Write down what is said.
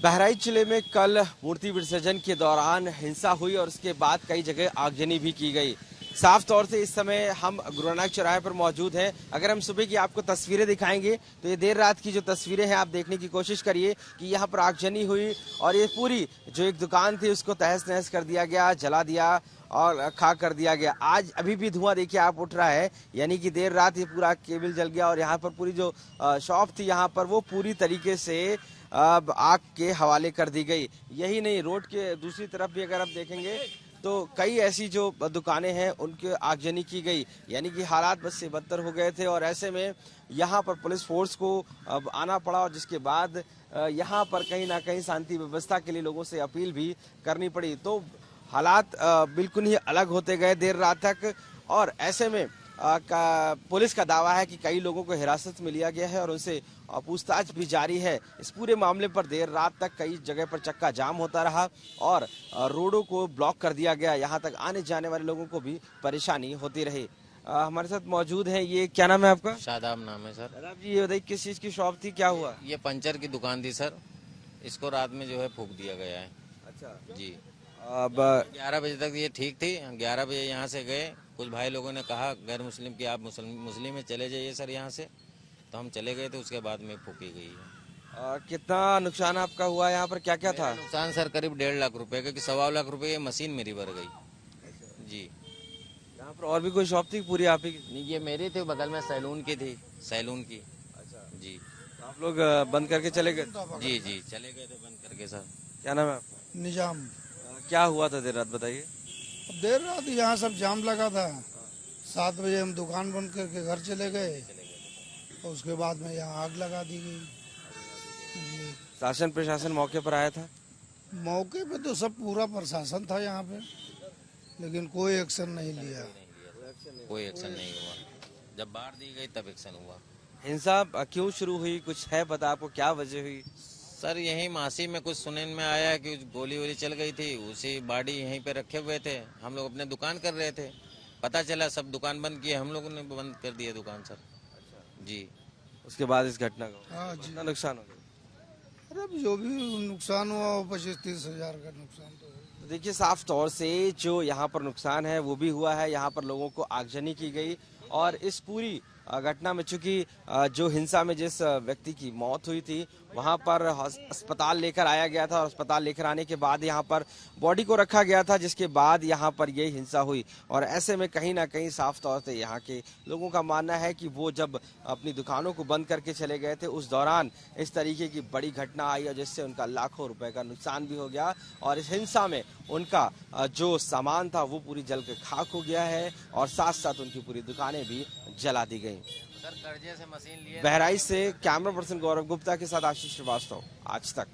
बहराइच जिले में कल मूर्ति विसर्जन के दौरान हिंसा हुई और उसके बाद कई जगह आगजनी भी की गई। साफ तौर से इस समय हम गुरु नानक चौराहे पर मौजूद हैं। अगर हम सुबह की आपको तस्वीरें दिखाएंगे तो ये देर रात की जो तस्वीरें हैं आप देखने की कोशिश करिए कि यहाँ पर आगजनी हुई और ये पूरी जो एक दुकान थी उसको तहस नहस कर दिया गया, जला दिया और खाक कर दिया गया। आज अभी भी धुआं देखिए आप उठ रहा है, यानी कि देर रात ये पूरा केबल जल गया और यहाँ पर पूरी जो शॉप थी यहाँ पर वो पूरी तरीके से अब आग के हवाले कर दी गई। यही नहीं, रोड के दूसरी तरफ भी अगर आप देखेंगे तो कई ऐसी जो दुकानें हैं उनके आगजनी की गई, यानी कि हालात बस से बदतर हो गए थे। और ऐसे में यहाँ पर पुलिस फोर्स को अब आना पड़ा और जिसके बाद यहाँ पर कहीं ना कहीं शांति व्यवस्था के लिए लोगों से अपील भी करनी पड़ी। तो हालात बिल्कुल ही अलग होते गए देर रात तक। और ऐसे में पुलिस का दावा है कि कई लोगों को हिरासत में लिया गया है और उनसे पूछताछ भी जारी है। इस पूरे मामले पर देर रात तक कई जगह पर चक्का जाम होता रहा और रोडों को ब्लॉक कर दिया गया। यहाँ तक आने जाने वाले लोगों को भी परेशानी होती रही। हमारे साथ मौजूद है, ये क्या नाम है आपका? शादाब नाम है सर। शादाब जी, ये बताइए किस चीज की शॉप थी, क्या हुआ? ये पंचर की दुकान थी सर, इसको रात में जो है फूंक दिया गया है। अच्छा जी, अब 11 बजे तक ये ठीक थी। 11 बजे यहाँ से गए, कुछ भाई लोगों ने कहा गैर मुस्लिम की आप मुस्लिम में चले जाइए सर यहाँ से, तो हम चले गए थे। उसके बाद में फूकी गई है। कितना नुकसान आपका हुआ? यहाँ पर क्या क्या था? नुकसान सर करीब 1.5 लाख रुपए का, कि 1.25 लाख रुपए ये मशीन मेरी भर गई। जी, यहाँ पर और भी कोई शॉप थी पूरी आप ही की? नहीं, ये मेरी थी, बगल में सैलून की थी, सैलून की। अच्छा जी, तो आप लोग बंद करके चले गए? जी जी चले गए थे बंद करके सर। क्या नाम है आपका? निजाम। क्या हुआ था देर रात, बताइए। देर रात यहाँ सब जाम लगा था। 7 बजे हम दुकान बंद करके घर चले गए, तो उसके बाद में यहाँ आग लगा दी गई। जी। शासन प्रशासन मौके पर आया था? मौके पे तो सब पूरा प्रशासन था यहाँ पे, लेकिन कोई एक्शन नहीं लिया। कोई एक्शन नहीं हुआ। जब बाढ़ दी गई तब एक्शन हुआ। हिंसा क्यों शुरू हुई, कुछ है पता आपको, क्या वजह हुई? सर यही मासी में कुछ सुनने में आया है कि गोली वोली चल गई थी, उसी बाड़ी यहीं पे रखे हुए थे। हम लोग अपने दुकान कर रहे थे, पता चला सब दुकान बंद किए, हम लोगों ने बंद कर दिया दुकान सर। जी, उसके बाद इस घटना का हाँ जी। कितना नुकसान हो गया? अरे अब जो भी नुकसान हुआ वो 25-30 हजार का नुकसान तो है। तो देखिए साफ तौर से जो यहाँ पर नुकसान है वो भी हुआ है। यहाँ पर लोगों को आगजनी की गई और इस पूरी घटना में चूंकि जो हिंसा में जिस व्यक्ति की मौत हुई थी वहां पर अस्पताल लेकर आया गया था और अस्पताल लेकर आने के बाद यहाँ पर बॉडी को रखा गया था, जिसके बाद यहाँ पर ये हिंसा हुई। और ऐसे में कहीं ना कहीं साफ तौर से यहाँ के लोगों का मानना है कि वो जब अपनी दुकानों को बंद करके चले गए थे उस दौरान इस तरीके की बड़ी घटना आई और जिससे उनका लाखों रुपए का नुकसान भी हो गया और इस हिंसा में उनका जो सामान था वो पूरी जल के खाक हो गया है और साथ साथ उनकी पूरी दुकानें भी जला दी गई। सर कर्जे से मशीन लिए। बहराइच से कैमरा पर्सन गौरव गुप्ता के साथ आशीष श्रीवास्तव, आज तक।